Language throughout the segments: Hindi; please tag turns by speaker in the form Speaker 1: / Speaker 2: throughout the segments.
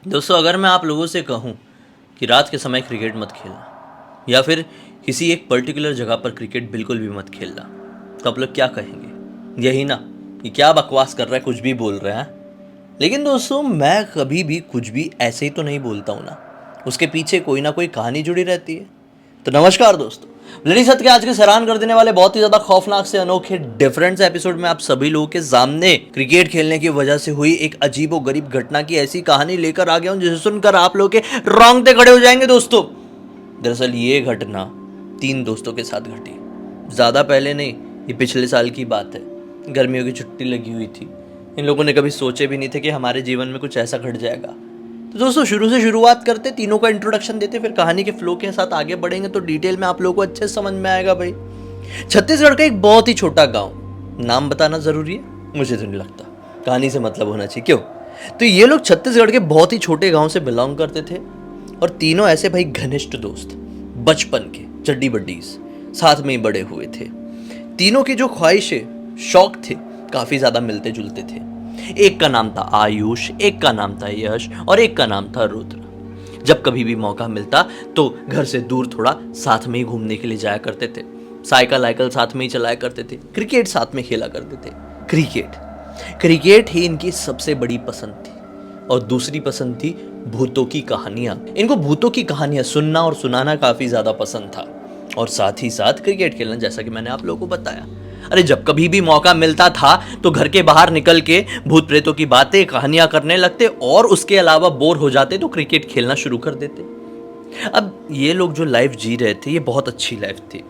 Speaker 1: दोस्तों, अगर मैं आप लोगों से कहूं कि रात के समय क्रिकेट मत खेलना या फिर किसी एक पर्टिकुलर जगह पर क्रिकेट बिल्कुल भी मत खेलना, तो आप लोग क्या कहेंगे? यही ना कि क्या बकवास कर रहा है, कुछ भी बोल रहे हैं। लेकिन दोस्तों, मैं कभी भी कुछ भी ऐसे ही तो नहीं बोलता हूँ ना, उसके पीछे कोई ना कोई कहानी जुड़ी रहती है। तो नमस्कार दोस्तों, ब्लडी सत्य के आज के हैरान कर देने वाले बहुत ही ज्यादा खौफनाक से अनोखे डिफरेंट से एपिसोड में आप सभी लोगों के सामने क्रिकेट खेलने की वजह से हुई एक अजीबो गरीब घटना की ऐसी कहानी लेकर आ गया हूं जिसे सुनकर आप लोग के रोंगटे खड़े हो जाएंगे। दोस्तों, दरअसल ये घटना 3 दोस्तों के साथ घटी। ज्यादा पहले नहीं, ये पिछले साल की बात है। गर्मियों की छुट्टी लगी हुई थी। इन लोगों ने कभी सोचे भी नहीं थे कि हमारे जीवन में कुछ ऐसा घट जाएगा। तो दोस्तों, शुरू से शुरुआत करते, तीनों का इंट्रोडक्शन देते, फिर कहानी के फ्लो के साथ आगे बढ़ेंगे तो डिटेल में आप लोगों को अच्छे समझ में आएगा। भाई, छत्तीसगढ़ का एक बहुत ही छोटा गांव, नाम बताना जरूरी है? मुझे तो नहीं लगता, कहानी से मतलब होना चाहिए। क्यों? तो ये लोग छत्तीसगढ़ के बहुत ही छोटे गांव से बिलोंग करते थे और तीनों ऐसे भाई घनिष्ठ दोस्त, बचपन के चड्डी बड्डीज, साथ में ही बड़े हुए थे। तीनों की जो ख्वाहिशें, शौक थे, काफी ज्यादा मिलते जुलते थे। एक का नाम था आयुष, एक का नाम था यश और एक का नाम था रुद्र। जब कभी भी मौका मिलता तो घर से दूर थोड़ा साथ में ही घूमने के लिए जाया करते थे। साइकिल साथ में ही चलाया करते थे। क्रिकेट साथ में खेला करते थे। क्रिकेट ही इनकी सबसे बड़ी पसंद थी। और दूसरी पसंद थी भूतों की कहानियां। इनको भूतों की कहानियां सुनना और सुनाना काफी ज्यादा पसंद था। और साथ ही साथ क्रिकेट खेलना, जैसा कि मैंने आप लोगों को बताया। अरे, जब कभी भी मौका मिलता था तो घर के बाहर निकल के भूत प्रेतों की बातें, कहानियां करने लगते और उसके अलावा बोर हो जाते तो क्रिकेट खेलना शुरू कर देते। अब ये लोग जो लाइफ जी रहे थे, ये बहुत अच्छी लाइफ थी।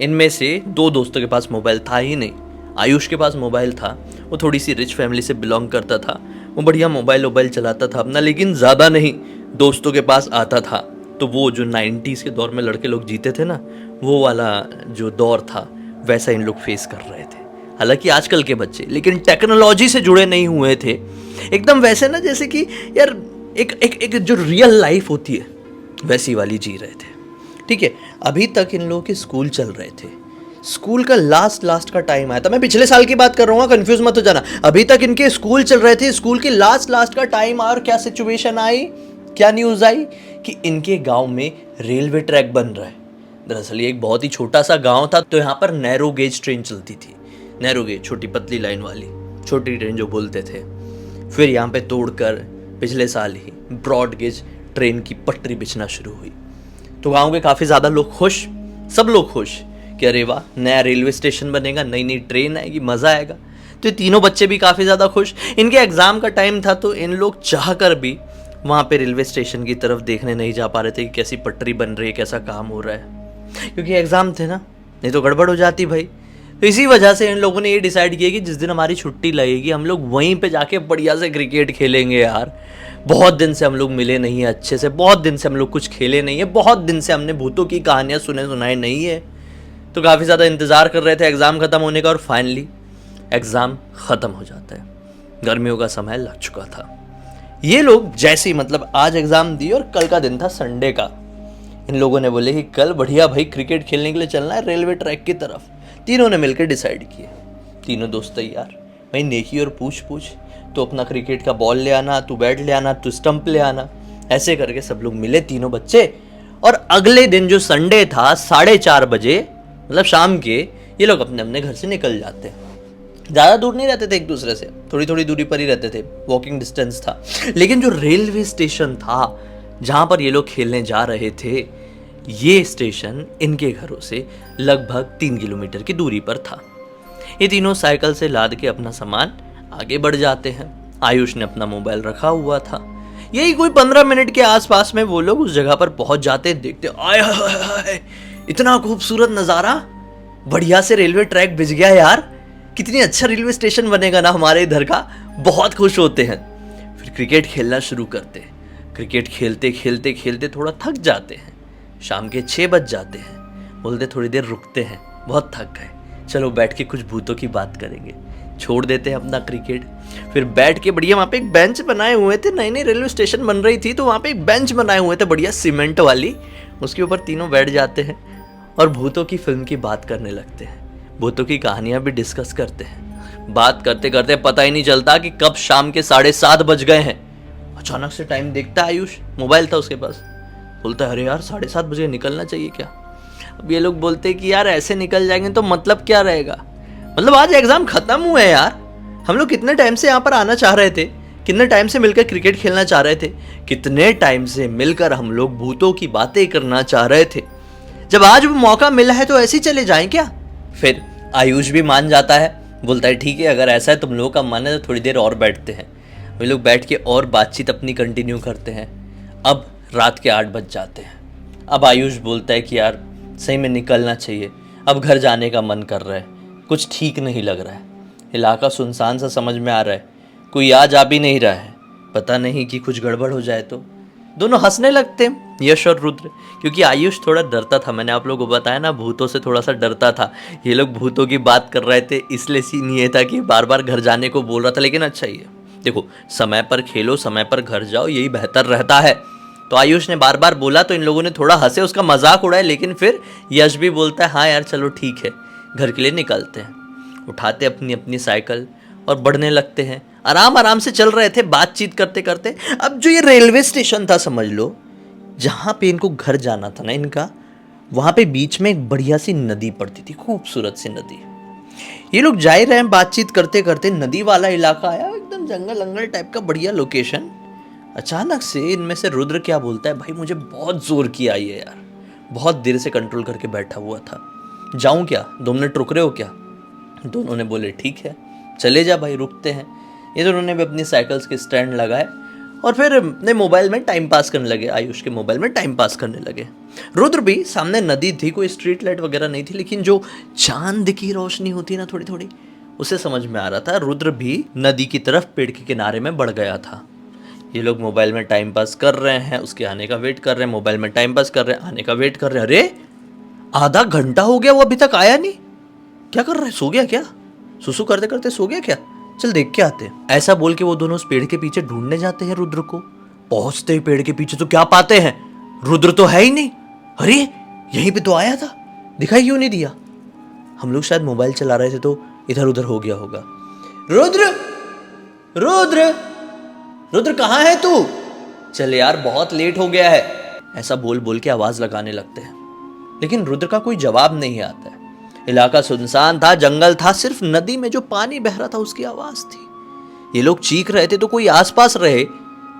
Speaker 1: इनमें से 2 दोस्तों के पास मोबाइल था ही नहीं। आयुष के पास मोबाइल था, वो थोड़ी सी रिच फैमिली से बिलोंग करता था, वो बढ़िया मोबाइल चलाता था अपना, लेकिन ज़्यादा नहीं। दोस्तों के पास आता था तो वो जो 90s के दौर में लड़के लोग जीते थे ना, वो वाला जो दौर था, वैसा इन लोग फेस कर रहे थे। हालांकि आजकल के बच्चे लेकिन टेक्नोलॉजी से जुड़े नहीं हुए थे, एकदम वैसे ना जैसे कि यार एक जो रियल लाइफ होती है वैसी वाली जी रहे थे। ठीक है, अभी तक इन लोगों के स्कूल चल रहे थे। स्कूल का लास्ट का टाइम आया था। मैं पिछले साल की बात कर रहा हूँ, कंफ्यूज मत हो जाना। अभी तक इनके स्कूल चल रहे थे, स्कूल के लास्ट का टाइम आया और क्या सिचुएशन आई, क्या न्यूज आई कि इनके गांव में रेलवे ट्रैक बन रहा है। दरअसल ये एक बहुत ही छोटा सा गांव था, तो यहाँ पर नैरो गेज ट्रेन चलती थी। नैरो गेज, छोटी पतली लाइन वाली छोटी ट्रेन जो बोलते थे। फिर यहाँ पे तोड़कर पिछले साल ही ब्रॉड गेज ट्रेन की पटरी बिछना शुरू हुई। तो गांव के काफ़ी ज़्यादा लोग खुश, सब लोग खुश कि अरे वाह, नया रेलवे स्टेशन बनेगा, नई ट्रेन आएगी, मज़ा आएगा। तो ये तीनों बच्चे भी काफ़ी ज़्यादा खुश। इनके एग्ज़ाम का टाइम था तो इन लोग चाह कर भी वहाँ पे रेलवे स्टेशन की तरफ देखने नहीं जा पा रहे थे कि कैसी पटरी बन रही है, कैसा काम हो रहा है, क्योंकि एग्ज़ाम थे ना, नहीं तो गड़बड़ हो जाती भाई। तो इसी वजह से इन लोगों ने ये डिसाइड किया कि जिस दिन हमारी छुट्टी लगेगी हम लोग वहीं पे जाके बढ़िया से क्रिकेट खेलेंगे। यार, बहुत दिन से हम लोग मिले नहीं है अच्छे से, बहुत दिन से हम लोग कुछ खेले नहीं है, बहुत दिन से हमने भूतों की कहानियाँ सुनाई नहीं है। तो काफ़ी ज़्यादा इंतज़ार कर रहे थे एग्ज़ाम ख़त्म होने का और फाइनली एग्ज़ाम ख़त्म हो जाता है। गर्मियों का समय लग चुका था। ये लोग जैसे ही मतलब आज एग्ज़ाम दिए और कल का दिन था संडे का, इन लोगों ने बोले कि कल बढ़िया भाई क्रिकेट खेलने के लिए चलना है रेलवे ट्रैक की तरफ। तीनों ने मिलकर डिसाइड किया। तीनों दोस्त तैयार भाई, नेकी और पूछ तो अपना क्रिकेट का बॉल ले आना, तू बैट ले आना, तू स्टंप ले आना। ऐसे करके सब लोग मिले, तीनों बच्चे। और अगले दिन जो संडे था, 4:30 बजे मतलब शाम के, ये लोग अपने अपने घर से निकल जाते। ज़्यादा दूर नहीं रहते थे एक दूसरे से, थोड़ी थोड़ी दूरी पर ही रहते थे, वॉकिंग डिस्टेंस था। लेकिन जो रेलवे स्टेशन था जहाँ पर ये लोग खेलने जा रहे थे, ये स्टेशन इनके घरों से लगभग 3 किलोमीटर की दूरी पर था। ये तीनों साइकिल से लाद के अपना सामान आगे बढ़ जाते हैं। आयुष ने अपना मोबाइल रखा हुआ था। यही कोई 15 मिनट के आसपास में वो लोग उस जगह पर पहुंच जाते। देखते, आय हाय, इतना खूबसूरत नज़ारा, बढ़िया से रेलवे ट्रैक बिछ गया यार, कितनी अच्छा रेलवे स्टेशन बनेगा ना हमारे इधर का। बहुत खुश होते हैं। फिर क्रिकेट खेलना शुरू करते हैं। क्रिकेट खेलते खेलते खेलते थोड़ा थक जाते हैं। शाम के 6 बज जाते हैं। बोलते थोड़ी देर रुकते हैं, बहुत थक गए, चलो बैठ के कुछ भूतों की बात करेंगे। छोड़ देते हैं अपना क्रिकेट। फिर बैठ के बढ़िया, वहाँ पे एक बेंच बनाए हुए थे, नई रेलवे स्टेशन बन रही थी तो वहाँ पे एक बेंच बनाए हुए थे बढ़िया सीमेंट वाली, उसके ऊपर तीनों बैठ जाते हैं और भूतों की फिल्म की बात करने लगते हैं। भूतों की कहानियाँ भी डिस्कस करते हैं। बात करते करते पता ही नहीं चलता कि कब शाम के 7:30 बज गए हैं अचानक से टाइम देखता है आयुष, मोबाइल था उसके पास, बोलता है अरे यार 7:30 बजे निकलना चाहिए क्या। अब ये लोग बोलते हैं कि यार ऐसे निकल जाएंगे तो मतलब क्या रहेगा, मतलब आज एग्जाम खत्म हुए यार, हम लोग कितने टाइम से यहाँ पर आना चाह रहे थे, कितने टाइम से मिलकर क्रिकेट खेलना चाह रहे थे, कितने टाइम से मिलकर हम लोग भूतों की बातें करना चाह रहे थे, जब आज वो मौका मिला है तो ऐसे ही चले जाएं क्या। फिर आयुष भी मान जाता है, बोलता है ठीक है अगर ऐसा है तुम लोगों का मन है तो थोड़ी देर और बैठते हैं। वे लोग बैठ के और बातचीत अपनी कंटिन्यू करते हैं। अब रात के 8 बज जाते हैं। अब आयुष बोलता है कि यार सही में निकलना चाहिए, अब घर जाने का मन कर रहा है, कुछ ठीक नहीं लग रहा है, इलाका सुनसान सा समझ में आ रहा है, कोई आ जा भी नहीं रहा है, पता नहीं कि कुछ गड़बड़ हो जाए तो। दोनों हंसने लगते हैं यश और रुद्र, क्योंकि आयुष थोड़ा डरता था, मैंने आप लोगों को बताया ना भूतों से थोड़ा सा डरता था। ये लोग भूतों की बात कर रहे थे इसलिए सीन ये था कि बार बार घर जाने को बोल रहा था, लेकिन अच्छा ही है, देखो समय पर खेलो समय पर घर जाओ यही बेहतर रहता है। तो आयुष ने बार बार बोला तो इन लोगों ने थोड़ा हंसे, उसका मजाक उड़ाया, लेकिन फिर यश भी बोलता है हाँ यार चलो ठीक है घर के लिए निकलते हैं। उठाते अपनी अपनी साइकिल और बढ़ने लगते हैं। आराम आराम से चल रहे थे बातचीत करते करते। अब जो ये रेलवे स्टेशन था समझ लो, जहाँ पे इनको घर जाना था ना इनका, वहाँ पे बीच में एक बढ़िया सी नदी पड़ती थी, खूबसूरत सी नदी। ये लोग जा ही रहे हैं बातचीत करते करते, नदी वाला इलाका आया, एकदम जंगल अंगल टाइप का बढ़िया लोकेशन। अचानक से इनमें से रुद्र क्या बोलता है, भाई मुझे बहुत जोर की आई है यार, बहुत देर से कंट्रोल करके बैठा हुआ था, जाऊं क्या, 2 मिनट रुक रहे हो क्या। दोनों ने बोले ठीक है चले जा भाई, रुकते हैं। ये दोनों ने भी अपनी साइकिल्स के स्टैंड लगाए और फिर अपने मोबाइल में टाइम पास करने लगे, आयुष के मोबाइल में टाइम पास करने लगे। रुद्र भी, सामने नदी थी, कोई स्ट्रीट लाइट वगैरह नहीं थी, लेकिन जो चांद की रोशनी होती है ना थोड़ी थोड़ी, उसे समझ में आ रहा था। रुद्र भी नदी की तरफ पेड़ के किनारे में बढ़ गया था। ये लोग मोबाइल में टाइम पास कर रहे हैं, उसके आने का वेट कर रहे हैं, मोबाइल में टाइम पास कर रहे हैं, आने का वेट कर रहे हैं। अरे आधा घंटा हो गया वो अभी तक आया नहीं, क्या कर रहा है, सो गया क्या, सुसु करते करते सो गया क्या, चल देख के आते हैं। ऐसा बोल के वो दोनों उस पेड़ के पीछे ढूंढने जाते हैं रुद्र को। पहुंचते ही पेड़ के पीछे तो क्या पाते हैं, रुद्र तो है ही नहीं। अरे यहीं पे तो आया था, दिखाई क्यों नहीं दिया। हम लोग शायद मोबाइल चला रहे थे तो इधर उधर हो गया होगा। रुद्र रुद्र रुद्र कहाँ है तू, चल यार बहुत लेट हो गया है। ऐसा बोल बोल के आवाज लगाने लगते हैं, लेकिन रुद्र का कोई जवाब नहीं आता है। इलाका सुनसान था, जंगल था, सिर्फ नदी में जो पानी बह रहा था उसकी आवाज थी। ये लोग चीख रहे थे तो कोई आसपास रहे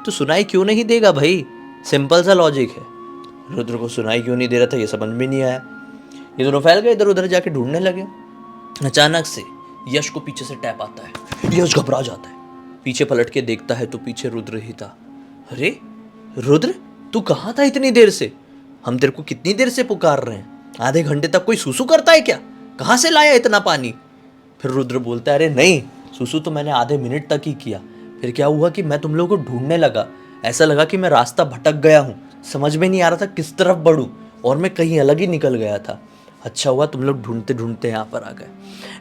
Speaker 1: तो सुनाई क्यों नहीं देगा भाई, सिंपल सा लॉजिक है। रुद्र को सुनाई क्यों नहीं दे रहा था ये समझ में नहीं आया। ये दोनों फैल गए, इधर उधर जाके ढूंढने लगे। अचानक से यश को पीछे से टैप आता है, यश घबरा जाता है, पीछे पलट के देखता है तो पीछे रुद्र ही था। अरे रुद्र तू कहाँ था इतनी देर से, हम तेरे को कितनी देर से पुकार रहे हैं, आधे घंटे तक कोई सुसु करता है क्या, कहाँ से लाया इतना पानी। फिर रुद्र बोलता है अरे नहीं, सुसु तो मैंने आधे मिनट तक ही किया, फिर क्या हुआ कि मैं तुम लोगों को ढूंढने लगा, ऐसा लगा कि मैं रास्ता भटक गया हूँ, समझ में नहीं आ रहा था किस तरफ बढ़ूँ और मैं कहीं अलग ही निकल गया था, अच्छा हुआ तुम लोग ढूंढते ढूंढते यहाँ पर आ गए।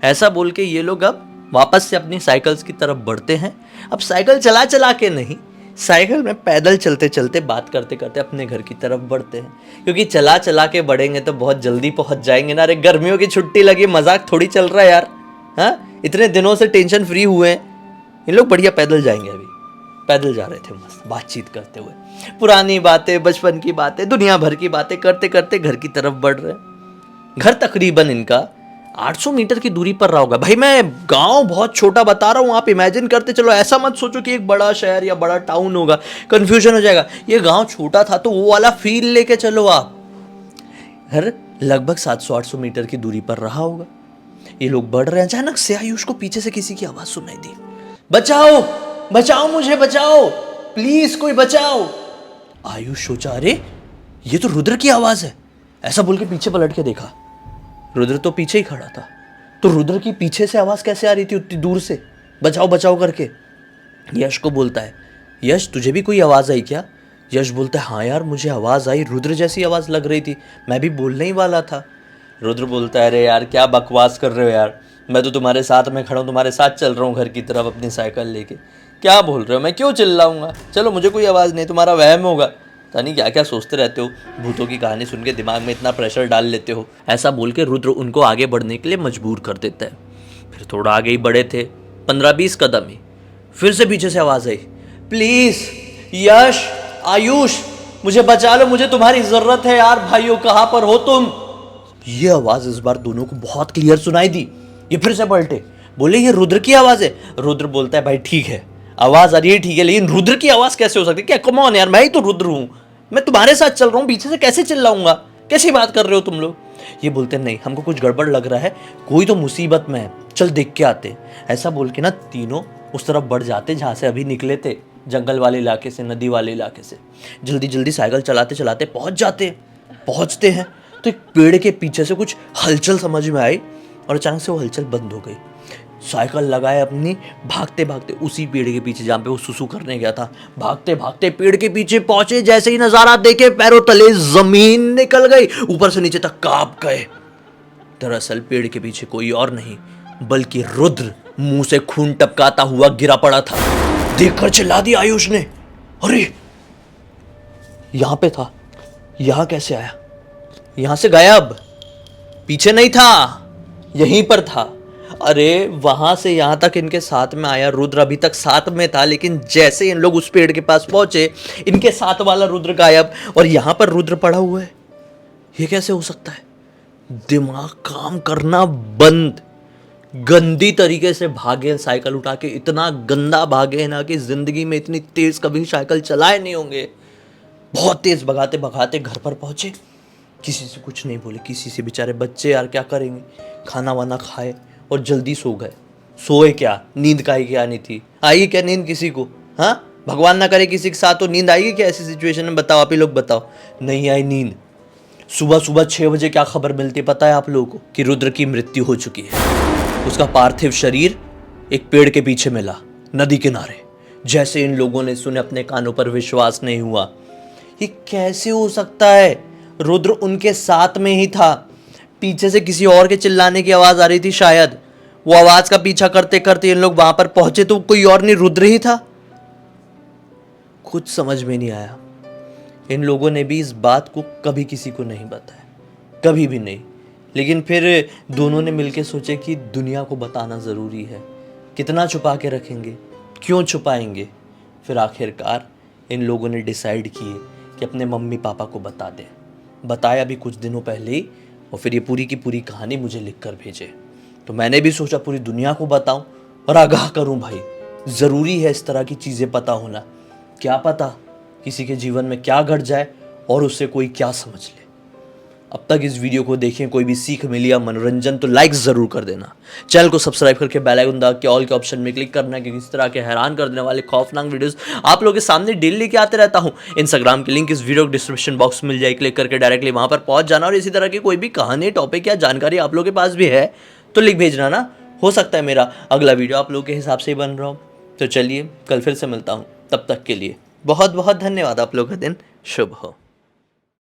Speaker 1: ऐसा बोल के ये लोग अब वापस से अपनी साइकिल्स की तरफ बढ़ते हैं। अब साइकिल चला चला के नहीं, साइकिल में पैदल चलते चलते बात करते करते अपने घर की तरफ बढ़ते हैं, क्योंकि चला चला के बढ़ेंगे तो बहुत जल्दी पहुंच जाएंगे ना। अरे गर्मियों की छुट्टी लगी, मजाक थोड़ी चल रहा है यार, हाँ इतने दिनों से टेंशन फ्री हुए हैं, इन लोग बढ़िया पैदल जाएंगे। अभी पैदल जा रहे थे मस्त बातचीत करते हुए, पुरानी बातें, बचपन की बातें, दुनिया भर की बातें करते करते घर की तरफ बढ़ रहे हैं। घर तकरीबन इनका 800 मीटर की दूरी पर रहा होगा। भाई मैं गांव बहुत छोटा बता रहा हूं, आप इमेजिन करते चलो, ऐसा मत सोचो कि एक बड़ा शहर या बड़ा टाउन होगा, कंफ्यूजन हो जाएगा। ये गांव छोटा था तो वो वाला फील लेके चलो आप। घर लगभग 700-800 मीटर की दूरी पर रहा होगा। ये लोग बढ़ रहे हैं, अचानक से आयुष को पीछे से किसी की आवाज सुनाई दी, बचाओ बचाओ मुझे बचाओ, प्लीज कोई बचाओ। आयुष सोचा अरे ये तो रुद्र की आवाज है, ऐसा बोल के पीछे पलट के देखा, रुद्र तो पीछे ही खड़ा था। तो रुद्र की पीछे से आवाज कैसे आ रही थी उतनी दूर से, बचाओ बचाओ करके। यश को बोलता है यश तुझे भी कोई आवाज आई क्या। यश बोलता है हाँ यार मुझे आवाज आई, रुद्र जैसी आवाज लग रही थी, मैं भी बोलने ही वाला था। रुद्र बोलता है अरे यार क्या बकवास कर रहे हो यार, मैं तो तुम्हारे साथ में खड़ा हूँ, तुम्हारे साथ चल रहा हूँ घर की तरफ अपनी साइकिल लेके, क्या बोल रहे हो, मैं क्यों चिल्लाऊंगा, चलो मुझे कोई आवाज़ नहीं, तुम्हारा वहम होगा, पता नहीं क्या क्या सोचते रहते हो, भूतों की कहानी सुन के दिमाग में इतना प्रेशर डाल लेते हो। ऐसा बोल के रुद्र उनको आगे बढ़ने के लिए मजबूर कर देता है। फिर थोड़ा आगे ही बढ़े थे, 15-20 कदम ही, फिर से पीछे से आवाज़ आई, प्लीज़ यश, आयुष, मुझे बचा लो, मुझे तुम्हारी जरूरत है यार। भाइयों कहां पर हो तुम? ये आवाज इस बार दोनों को बहुत क्लियर सुनाई दी। ये फिर से पलटे, बोले ये रुद्र की आवाज है। रुद्र बोलता है भाई ठीक है, आवाज आ रही है ठीक है, लेकिन रुद्र की आवाज कैसे हो सकती है? क्या कम ऑन यार, मैं ही तो रुद्र हूं, मैं तुम्हारे साथ चल रहा हूं, पीछे से कैसे चिल्लाऊंगा? कैसी बात कर रहे हो तुम लोग? ये बोलते हैं नहीं, हमको कुछ गड़बड़ लग रहा है, कोई तो मुसीबत में है, चल देख के आते। ऐसा बोल के ना तीनों उस तरफ बढ़ जाते जहां से अभी निकले थे, जंगल वाले इलाके से, नदी वाले इलाके से। जल्दी जल्दी साइकिल चलाते चलाते पहुंचते हैं तो एक पेड़ के पीछे से कुछ हलचल समझ में आई और अचानक से वो हलचल बंद हो गई। साइकिल लगाए अपनी, भागते भागते उसी पेड़ के पीछे जहाँ पे वो सुसु करने गया था, भागते भागते पेड़ के पीछे पहुंचे। जैसे ही नजारा देखे पैरों तले जमीन निकल गई, ऊपर से नीचे तक कांप गए। दरअसल पेड़ के पीछे कोई और नहीं बल्कि रुद्र मुंह से खून टपकाता हुआ गिरा पड़ा था। देखकर चिल्ला दी आयुष ने, अरे यहां पे था, यहां कैसे आया? यहां से गायब, पीछे नहीं था, यहीं पर था। अरे वहां से यहां तक इनके साथ में आया, रुद्र अभी तक साथ में था, लेकिन जैसे इन लोग उस पेड़ के पास पहुंचे, इनके साथ वाला रुद्र गायब और यहां पर रुद्र पड़ा हुआ है। ये कैसे हो सकता है? दिमाग काम करना बंद। गंदी तरीके से भागे साइकिल उठा के, इतना गंदा भागे ना कि जिंदगी में इतनी तेज कभी साइकिल चलाए नहीं होंगे। बहुत तेज भगाते भगाते घर पर पहुंचे, किसी से कुछ नहीं बोले, किसी से। बेचारे बच्चे यार क्या करेंगे, खाना वाना खाए और जल्दी सो गए। सोए क्या, नींद का ही क्या नहीं थी? आई क्या नींद किसी को? हाँ, भगवान ना करे किसी के साथ तो नींद आएगी क्या ऐसी सिचुएशन में? बताओ, आप ही लोग बताओ। नहीं आई नींद। सुबह सुबह 6 बजे क्या खबर मिलती है पता है आप लोगों को? कि रुद्र की मृत्यु हो चुकी है। उसका पार्थिव शरीर एक पेड़ के पीछे मिला, नदी किनारे। जैसे इन लोगों ने सुने, अपने कानों पर विश्वास नहीं हुआ। ये कैसे हो सकता है? रुद्र उनके साथ में ही था। पीछे से किसी और के चिल्लाने की आवाज आ रही थी शायद। वो आवाज का पीछा करते करते इन लोग वहां पर पहुंचे तो कोई और नहीं, रुद्र ही था। कुछ समझ में नहीं आया। इन लोगों ने भी इस बात को कभी किसी को नहीं बताया, कभी भी नहीं। लेकिन फिर दोनों ने मिलकर सोचे कि दुनिया को बताना जरूरी है। कितना छुपा के रखेंगे, क्यों छुपाएंगे? फिर आखिरकार इन लोगों ने डिसाइड किए कि अपने मम्मी पापा को बता दें। बताया भी कुछ दिनों पहले ही, और फिर ये पूरी की पूरी कहानी मुझे लिख कर भेजे। तो मैंने भी सोचा पूरी दुनिया को बताऊं और आगाह करूं। भाई ज़रूरी है इस तरह की चीज़ें पता होना। क्या पता किसी के जीवन में क्या घट जाए और उससे कोई क्या समझ ले। अब तक इस वीडियो को देखें, कोई भी सीख मिली या मनोरंजन तो लाइक ज़रूर कर देना। चैनल को सब्सक्राइब करके बेल आइकन दबा के ऑल के ऑप्शन में क्लिक करना, क्योंकि इस तरह के हैरान कर देने वाले खौफनाक वीडियोस आप लोगों के सामने डेली लेके आते रहता हूं। इंस्टाग्राम की लिंक इस वीडियो के डिस्क्रिप्शन बॉक्स में मिल जाए, क्लिक करके डायरेक्टली वहां पर पहुंच जाना। और इसी तरह की कोई भी कहानी, टॉपिक या जानकारी आप लोगों के पास भी है तो लिख भेजना ना। हो सकता है मेरा अगला वीडियो आप लोगों के हिसाब से ही बन रहा हूँ। तो चलिए कल फिर से मिलता हूँ, तब तक के लिए बहुत बहुत धन्यवाद। आप लोगों का दिन शुभ हो।